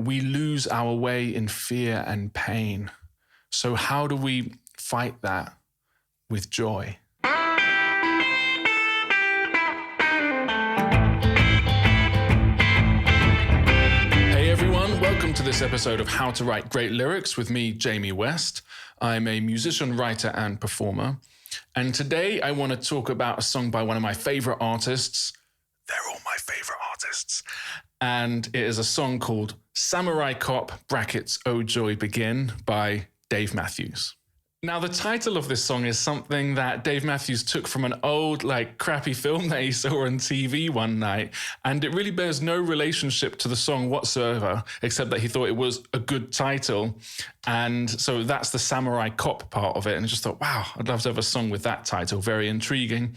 We lose our way in fear and pain. So how do we fight that? With joy. Hey everyone, welcome to this episode of How to Write Great Lyrics with me, Jamie West. I'm a musician, writer, and performer. And today I want to talk about a song by one of my favorite artists. They're all my favorite artists. And it is a song called Samurai Cop (Oh Joy Begin) by Dave Matthews. Now, the title of this song is something that Dave Matthews took from an old, crappy film that he saw on TV one night, and it really bears no relationship to the song whatsoever, except that he thought it was a good title. And so that's the Samurai Cop part of it, and I just thought, wow, I'd love to have a song with that title, very intriguing.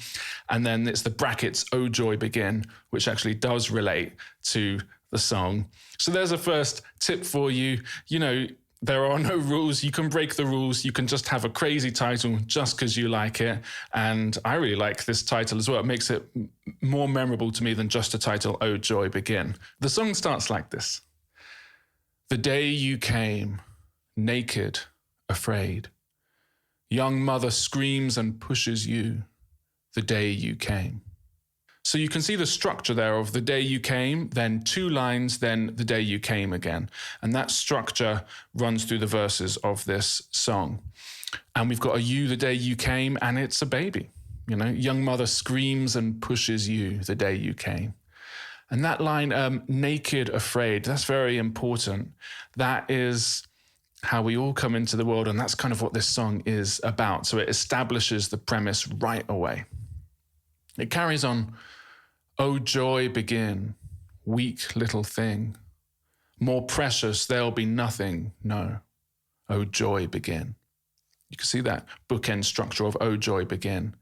And then it's the brackets, "Oh Joy Begin," which actually does relate to the song. So there's a first tip for you. There are no rules. You can break the rules. You can just have a crazy title just because you like it. And I really like this title as well. It makes it more memorable to me than just a title, "Oh Joy Begin." The song starts like this. The day you came, naked, afraid. Young mother screams and pushes you. The day you came. So you can see the structure there of the day you came, then two lines, then the day you came again. And that structure runs through the verses of this song. And we've got a you, the day you came, and it's a baby. Young mother screams and pushes you the day you came. And that line, naked, afraid, that's very important. That is how we all come into the world, and that's kind of what this song is about. So it establishes the premise right away. It carries on, "Oh joy begin, weak little thing. More precious there'll be nothing, no. Oh joy begin." You can see that bookend structure of "Oh joy begin."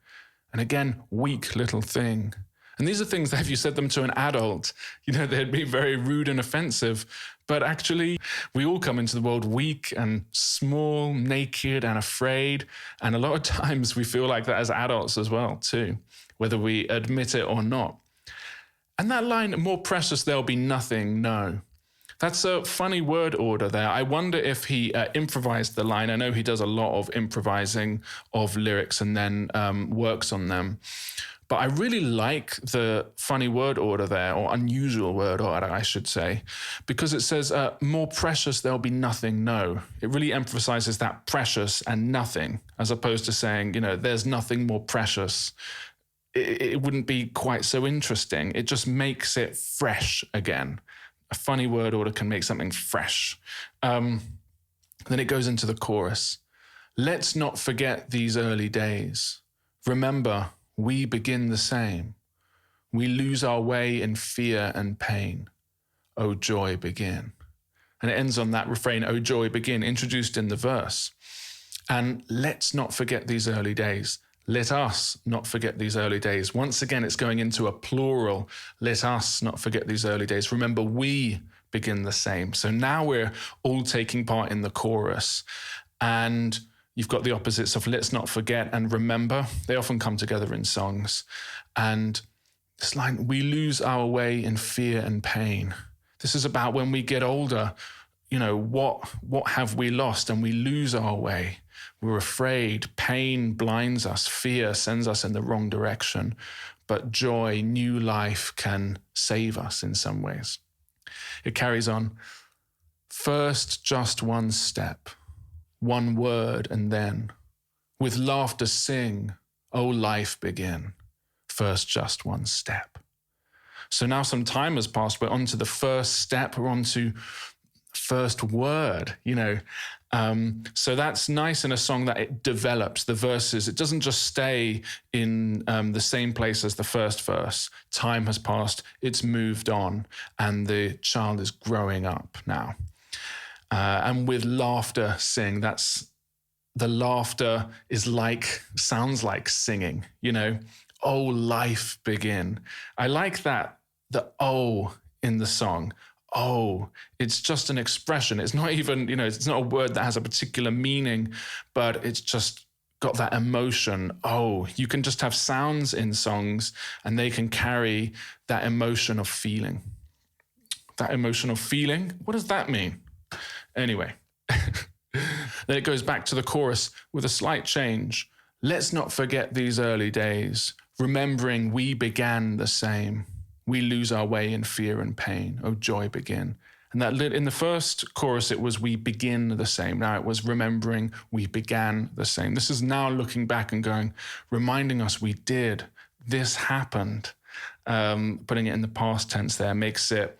And again, weak little thing. And these are things that if you said them to an adult, they'd be very rude and offensive. But actually, we all come into the world weak and small, naked and afraid. And a lot of times we feel like that as adults as well, too, whether we admit it or not. And that line, "more precious there'll be nothing, no." That's a funny word order there. I wonder if he improvised the line. I know he does a lot of improvising of lyrics and then works on them. But I really like the funny word order there, or unusual word order, I should say, because it says, "more precious there'll be nothing, no." It really emphasizes that precious and nothing, as opposed to saying, there's nothing more precious. It wouldn't be quite so interesting. It just makes it fresh again. A funny word order can make something fresh. Then it goes into the chorus. "Let's not forget these early days. Remember, we begin the same. We lose our way in fear and pain. Oh joy begin." And it ends on that refrain, "Oh joy begin," introduced in the verse. And let's not forget these early days. Let us not forget these early days. Once again, it's going into a plural. Let us not forget these early days. Remember, we begin the same. So now we're all taking part in the chorus. And you've got the opposites of let's not forget and remember. They often come together in songs. And this line, "we lose our way in fear and pain." This is about when we get older, what have we lost? And we lose our way. We're afraid. Pain blinds us. Fear sends us in the wrong direction. But joy, new life can save us in some ways. It carries on. "First, just one step, one word, and then with laughter sing, oh life begin. First, just one step." So now some time has passed. We're on to the first step. We're on to first word, So that's nice in a song that it develops the verses. It doesn't just stay in the same place as the first verse. Time has passed. It's moved on. And the child is growing up now. And with laughter sing, the laughter sounds like singing, Oh, life begin. I like that, the oh in the song. Oh, it's just an expression. It's not even, it's not a word that has a particular meaning, but it's just got that emotion. Oh, you can just have sounds in songs and they can carry that emotion of feeling. that emotional feeling. What does that mean? Anyway, then it goes back to the chorus with a slight change. Let's not forget these early days, remembering we began the same. We lose our way in fear and pain. Oh, joy begin. And that in the first chorus, it was we begin the same. Now it was remembering we began the same. This is now looking back and going, reminding us we did. This happened. Putting it in the past tense there makes it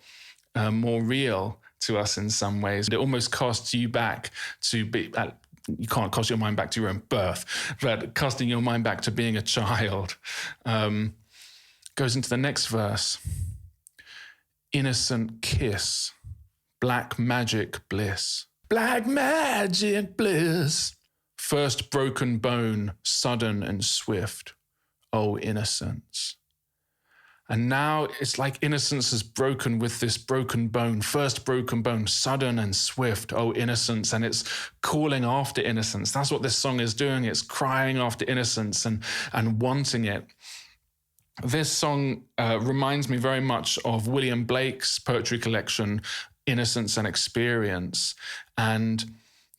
more real to us in some ways. It almost casts you back to be... you can't cast your mind back to your own birth, but casting your mind back to being a child. Goes into the next verse. Innocent kiss. Black magic bliss. Black magic bliss. First broken bone, sudden and swift. Oh, innocence. And now it's like innocence is broken with this broken bone. First broken bone, sudden and swift. Oh, innocence. And it's calling after innocence. That's what this song is doing. It's crying after innocence and wanting it. This song reminds me very much of William Blake's poetry collection, Innocence and Experience, and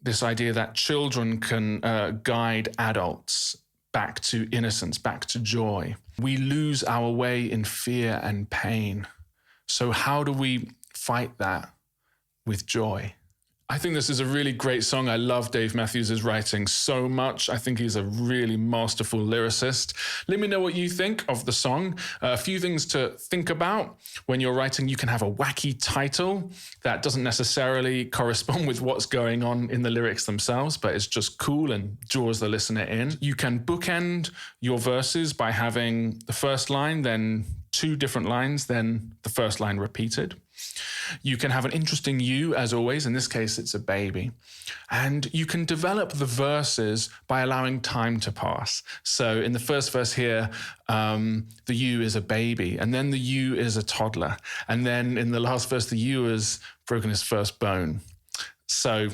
this idea that children can guide adults back to innocence, back to joy. We lose our way in fear and pain. So how do we fight that with joy? I think this is a really great song. I love Dave Matthews' writing so much. I think he's a really masterful lyricist. Let me know what you think of the song. A few things to think about when you're writing. You can have a wacky title that doesn't necessarily correspond with what's going on in the lyrics themselves, but it's just cool and draws the listener in. You can bookend your verses by having the first line, then two different lines, then the first line repeated. You can have an interesting you, as always. In this case, it's a baby. And you can develop the verses by allowing time to pass. So in the first verse here, the you is a baby, and then the you is a toddler. And then in the last verse, the you has broken his first bone. So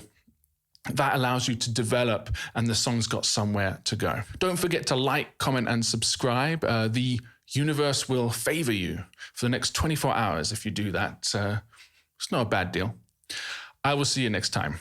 that allows you to develop, and the song's got somewhere to go. Don't forget to like, comment, and subscribe. The universe will favor you for the next 24 hours if you do that. It's not a bad deal. I will see you next time.